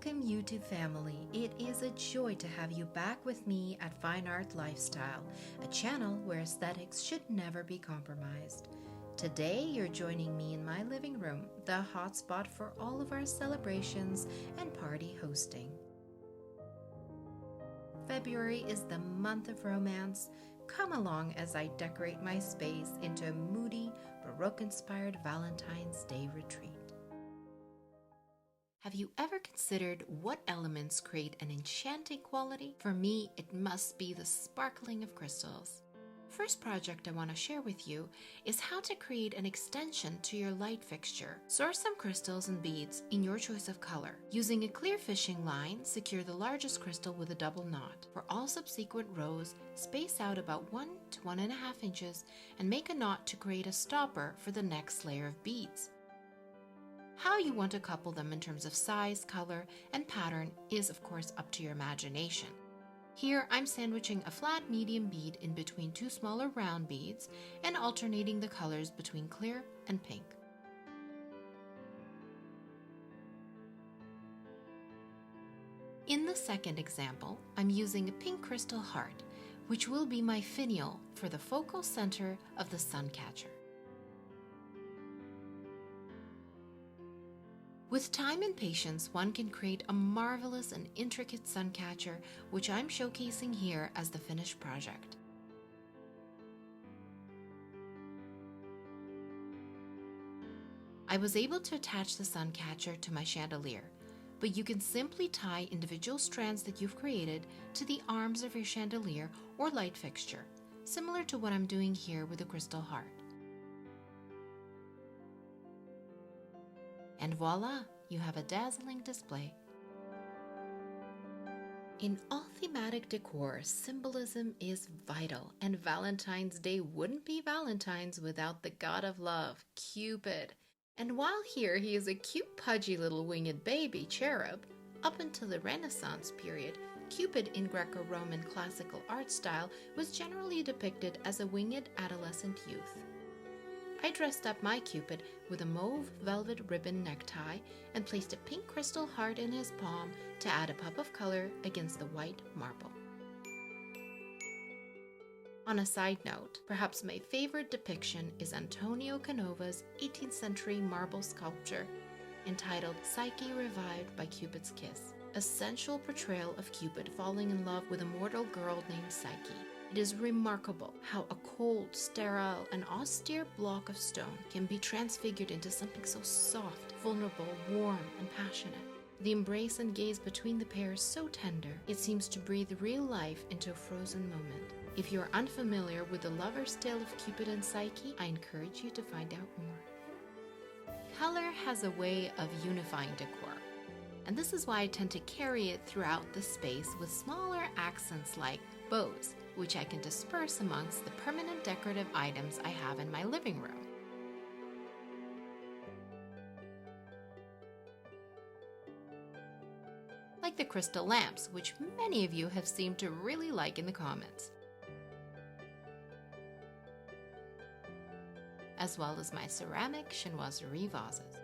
Welcome YouTube family. It is a joy to have you back with me at Fine Art Lifestyle, a channel where aesthetics should never be compromised. Today you're joining me in my living room, the hotspot for all of our celebrations and party hosting. February is the month of romance. Come along as I decorate my space into a moody, Baroque-inspired Valentine's Day retreat. Have you ever considered what elements create an enchanting quality? For me, it must be the sparkling of crystals. First project I want to share with you is how to create an extension to your light fixture. Source some crystals and beads in your choice of color. Using a clear fishing line, secure the largest crystal with a double knot. For all subsequent rows, space out about 1 to 1.5 inches and make a knot to create a stopper for the next layer of beads. How you want to couple them in terms of size, color, and pattern is of course up to your imagination. Here I'm sandwiching a flat medium bead in between two smaller round beads and alternating the colors between clear and pink. In the second example, I'm using a pink crystal heart, which will be my finial for the focal center of the sun catcher. With time and patience, one can create a marvelous and intricate sun catcher, which I'm showcasing here as the finished project. I was able to attach the sun catcher to my chandelier, but you can simply tie individual strands that you've created to the arms of your chandelier or light fixture, similar to what I'm doing here with the crystal heart. And voila, you have a dazzling display. In all thematic decor, symbolism is vital, and Valentine's Day wouldn't be Valentine's without the god of love, Cupid. And while here he is a cute pudgy little winged baby cherub, up until the Renaissance period, Cupid in Greco-Roman classical art style was generally depicted as a winged adolescent youth. I dressed up my Cupid with a mauve velvet ribbon necktie and placed a pink crystal heart in his palm to add a pop of color against the white marble. On a side note, perhaps my favorite depiction is Antonio Canova's 18th century marble sculpture entitled Psyche Revived by Cupid's Kiss, a sensual portrayal of Cupid falling in love with a mortal girl named Psyche. It is remarkable how a cold, sterile, and austere block of stone can be transfigured into something so soft, vulnerable, warm, and passionate. The embrace and gaze between the pair is so tender, it seems to breathe real life into a frozen moment. If you are unfamiliar with the lover's tale of Cupid and Psyche, I encourage you to find out more. Color has a way of unifying decor, and this is why I tend to carry it throughout the space with smaller accents like bows, which I can disperse amongst the permanent decorative items I have in my living room. Like the crystal lamps, which many of you have seemed to really like in the comments. As well as my ceramic chinoiserie vases.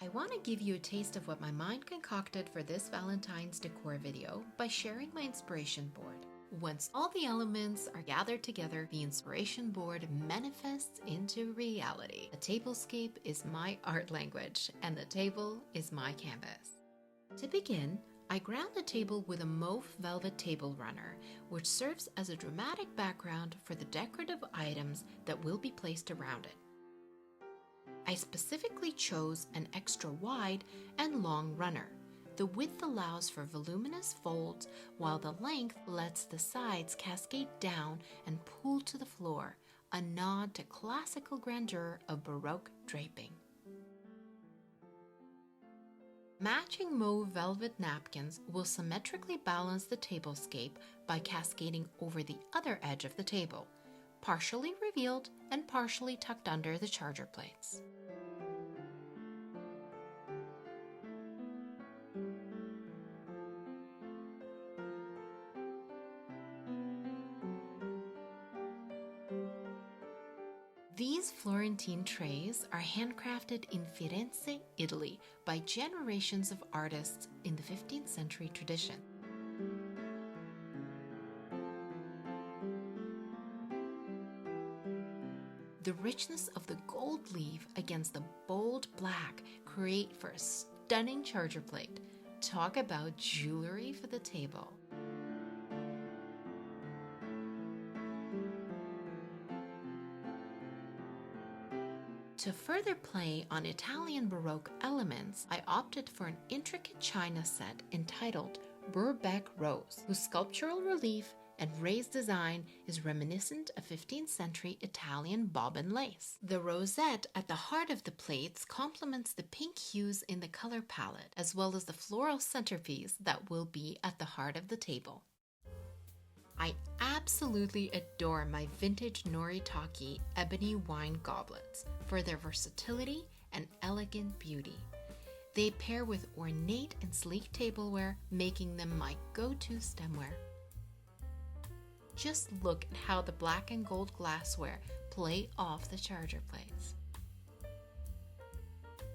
I want to give you a taste of what my mind concocted for this Valentine's decor video by sharing my inspiration board. Once all the elements are gathered together, the inspiration board manifests into reality. The tablescape is my art language, and the table is my canvas. To begin, I ground the table with a mauve velvet table runner, which serves as a dramatic background for the decorative items that will be placed around it. I specifically chose an extra wide and long runner. The width allows for voluminous folds, while the length lets the sides cascade down and pull to the floor, a nod to classical grandeur of Baroque draping. Matching mauve velvet napkins will symmetrically balance the tablescape by cascading over the other edge of the table, partially revealed and partially tucked under the charger plates. These Florentine trays are handcrafted in Firenze, Italy, by generations of artists in the 15th century tradition. The richness of the gold leaf against the bold black create for a stunning charger plate. Talk about jewelry for the table. To further play on Italian Baroque elements, I opted for an intricate china set entitled Burbeck Rose, whose sculptural relief and raised design is reminiscent of 15th century Italian bobbin lace. The rosette at the heart of the plates complements the pink hues in the color palette, as well as the floral centerpiece that will be at the heart of the table. I absolutely adore my vintage Noritake ebony wine goblets for their versatility and elegant beauty. They pair with ornate and sleek tableware, making them my go-to stemware. Just look at how the black and gold glassware play off the charger plates.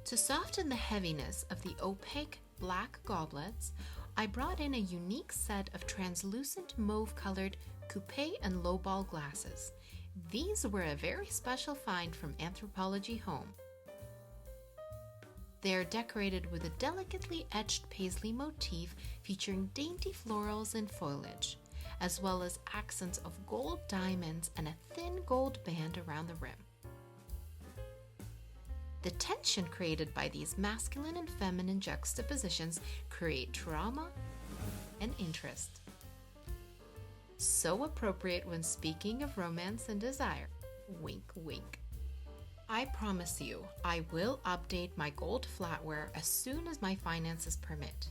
To soften the heaviness of the opaque black goblets, I brought in a unique set of translucent mauve-colored coupe and lowball glasses. These were a very special find from Anthropology Home. They are decorated with a delicately etched paisley motif featuring dainty florals and foliage, as well as accents of gold diamonds and a thin gold band around the rim. The tension created by these masculine and feminine juxtapositions create drama and interest. So appropriate when speaking of romance and desire. Wink, wink. I promise you, I will update my gold flatware as soon as my finances permit.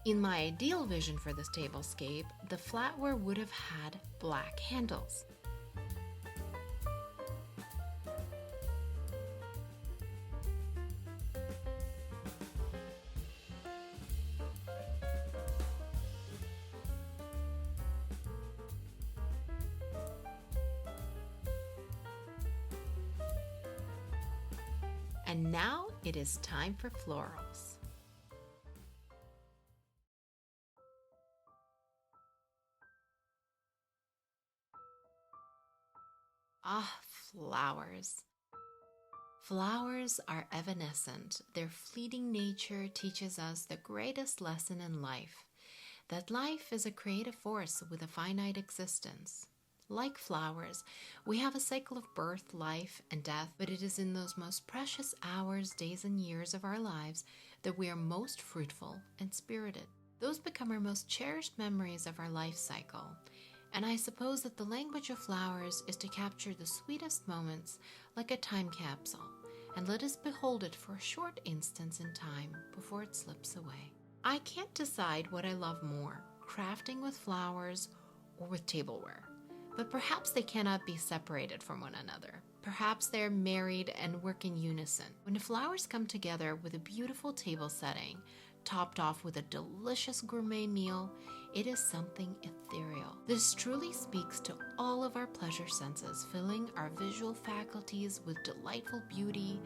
In my ideal vision for this tablescape, the flatware would have had black handles. And now it is time for florals. Ah, flowers. Flowers are evanescent. Their fleeting nature teaches us the greatest lesson in life, that life is a creative force with a finite existence. Like flowers, we have a cycle of birth, life, and death, but it is in those most precious hours, days, and years of our lives that we are most fruitful and spirited. Those become our most cherished memories of our life cycle. And I suppose that the language of flowers is to capture the sweetest moments like a time capsule, and let us behold it for a short instance in time before it slips away. I can't decide what I love more, crafting with flowers or with tableware. But perhaps they cannot be separated from one another. Perhaps they are married and work in unison. When the flowers come together with a beautiful table setting, topped off with a delicious gourmet meal, it is something ethereal. This truly speaks to all of our pleasure senses, filling our visual faculties with delightful beauty,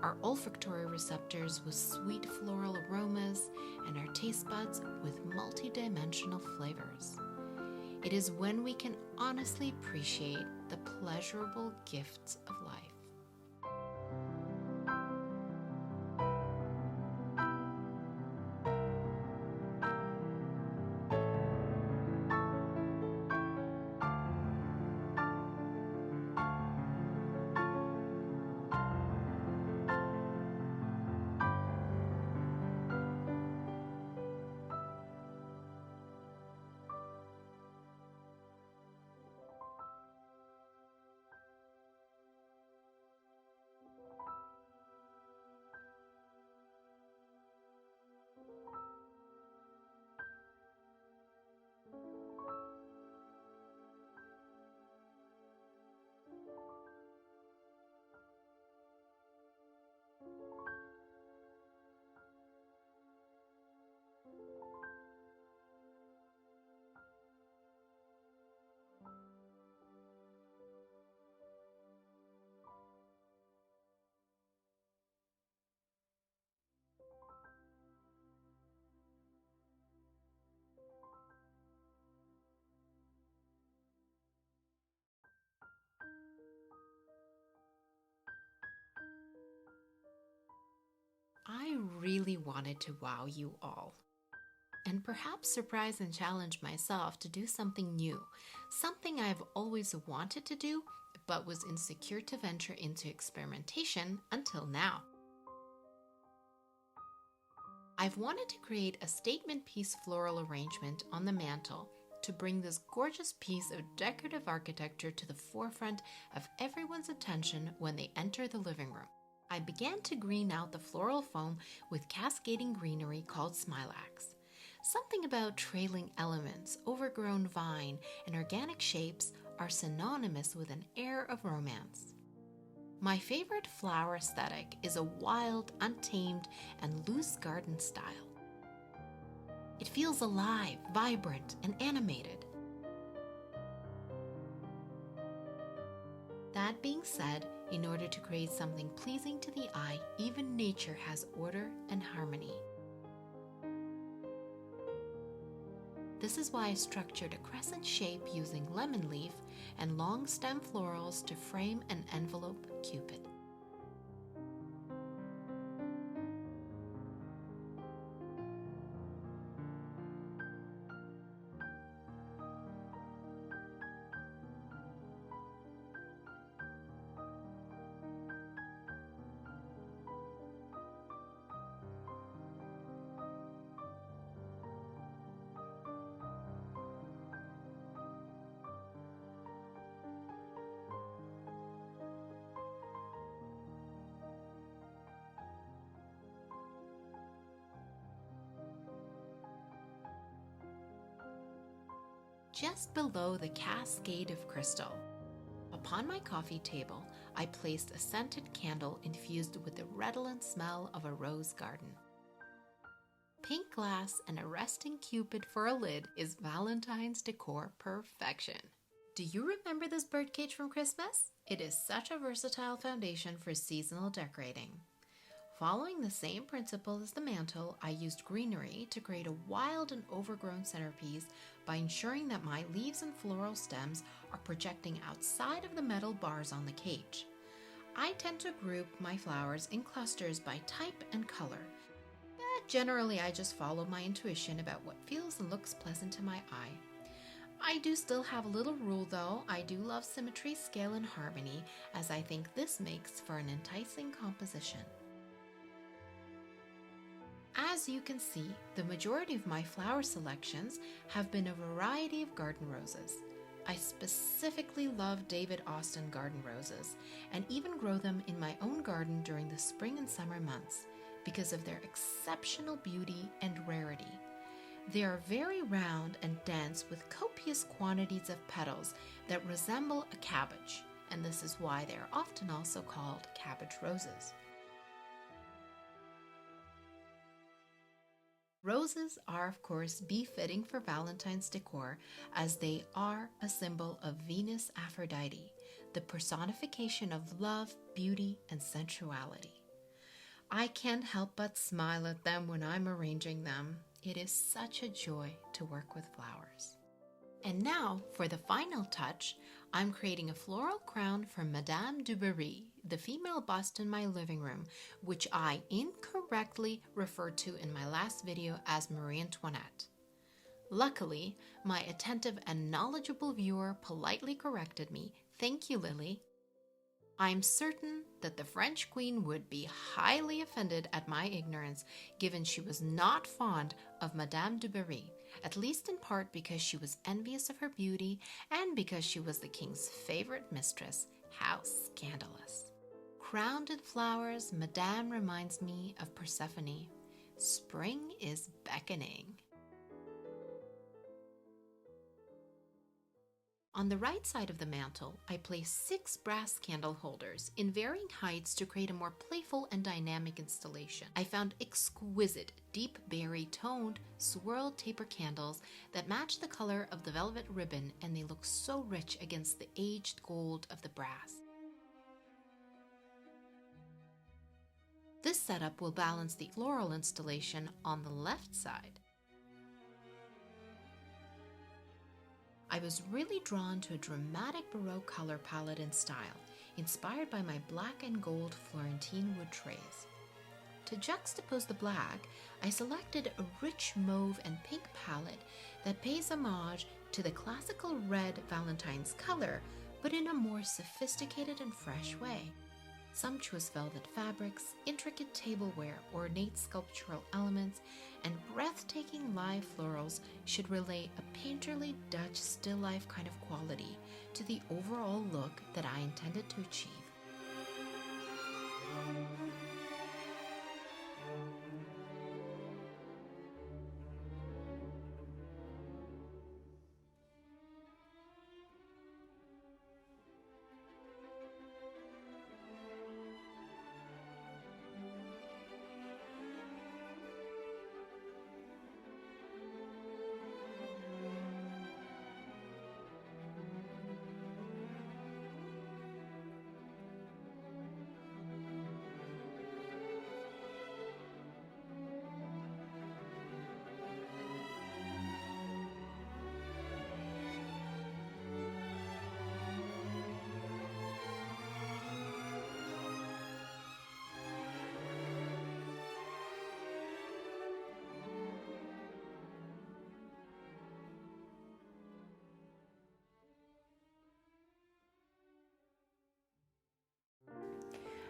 our olfactory receptors with sweet floral aromas, and our taste buds with multidimensional flavors. It is when we can honestly appreciate the pleasurable gifts of life. I really wanted to wow you all. And perhaps surprise and challenge myself to do something new, something I've always wanted to do, but was insecure to venture into experimentation until now. I've wanted to create a statement piece floral arrangement on the mantle to bring this gorgeous piece of decorative architecture to the forefront of everyone's attention when they enter the living room. I began to green out the floral foam with cascading greenery called smilax. Something about trailing elements, overgrown vine, and organic shapes are synonymous with an air of romance. My favorite flower aesthetic is a wild, untamed, and loose garden style. It feels alive, vibrant, and animated. That being said, in order to create something pleasing to the eye, even nature has order and harmony. This is why I structured a crescent shape using lemon leaf and long stem florals to frame and envelope Cupid. Just below the cascade of crystal, upon my coffee table, I placed a scented candle infused with the redolent smell of a rose garden. Pink glass and a resting Cupid for a lid is Valentine's decor perfection. Do you remember this birdcage from Christmas? It is such a versatile foundation for seasonal decorating. Following the same principle as the mantle, I used greenery to create a wild and overgrown centerpiece by ensuring that my leaves and floral stems are projecting outside of the metal bars on the cage. I tend to group my flowers in clusters by type and color, but generally I just follow my intuition about what feels and looks pleasant to my eye. I do still have a little rule though. I do love symmetry, scale, and harmony, as I think this makes for an enticing composition. As you can see, the majority of my flower selections have been a variety of garden roses. I specifically love David Austin garden roses and even grow them in my own garden during the spring and summer months because of their exceptional beauty and rarity. They are very round and dense with copious quantities of petals that resemble a cabbage, and this is why they are often also called cabbage roses. Roses are, of course, befitting for Valentine's decor, as they are a symbol of Venus Aphrodite, the personification of love, beauty, and sensuality. I can't help but smile at them when I'm arranging them. It is such a joy to work with flowers. And now, for the final touch, I'm creating a floral crown for Madame du Barry, the female bust in my living room, which I incorrectly referred to in my last video as Marie Antoinette. Luckily, my attentive and knowledgeable viewer politely corrected me. Thank you, Lily. I'm certain that the French queen would be highly offended at my ignorance, given she was not fond of Madame du Barry, at least in part because she was envious of her beauty and because she was the king's favorite mistress. How scandalous. Crowned in flowers, Madame reminds me of Persephone. Spring is beckoning. On the right side of the mantle, I placed 6 brass candle holders in varying heights to create a more playful and dynamic installation. I found exquisite, deep berry toned, swirled taper candles that match the color of the velvet ribbon, and they look so rich against the aged gold of the brass. This setup will balance the floral installation on the left side. I was really drawn to a dramatic Baroque color palette and style, inspired by my black and gold Florentine wood trays. To juxtapose the black, I selected a rich mauve and pink palette that pays homage to the classical red Valentine's color, but in a more sophisticated and fresh way. Sumptuous velvet fabrics, intricate tableware, ornate sculptural elements, and breathtaking live florals should relay a painterly Dutch still life kind of quality to the overall look that I intended to achieve.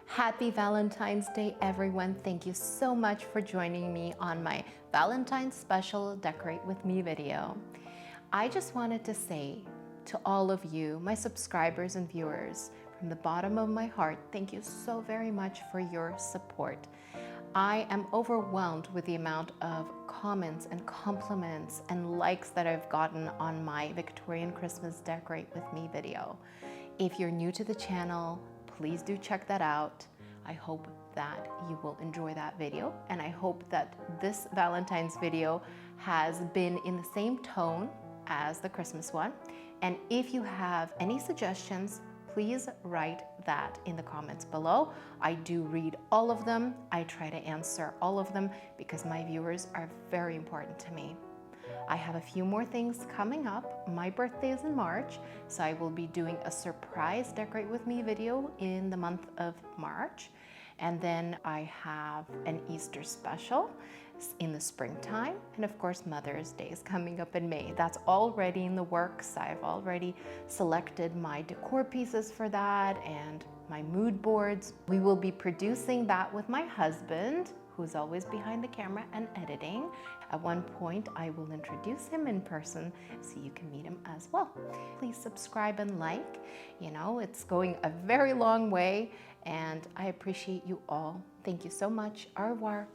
Happy Valentine's Day, everyone. Thank you so much for joining me on my Valentine's special Decorate With Me video. I just wanted to say to all of you, my subscribers and viewers, from the bottom of my heart, thank you so very much for your support. I am overwhelmed with the amount of comments and compliments and likes that I've gotten on my Victorian Christmas Decorate With Me video. If you're new to the channel, please do check that out. I hope that you will enjoy that video, and I hope that this Valentine's video has been in the same tone as the Christmas one. And if you have any suggestions, please write that in the comments below. I do read all of them. I try to answer all of them because my viewers are very important to me. I have a few more things coming up. My birthday is in March, so I will be doing a surprise Decorate With Me video in the month of March. And then I have an Easter special in the springtime. And of course, Mother's Day is coming up in May. That's already in the works. I've already selected my decor pieces for that and my mood boards. We will be producing that with my husband, who's always behind the camera and editing. At one point, I will introduce him in person so you can meet him as well. Please subscribe and like. You know, it's going a very long way, and I appreciate you all. Thank you so much. Au revoir.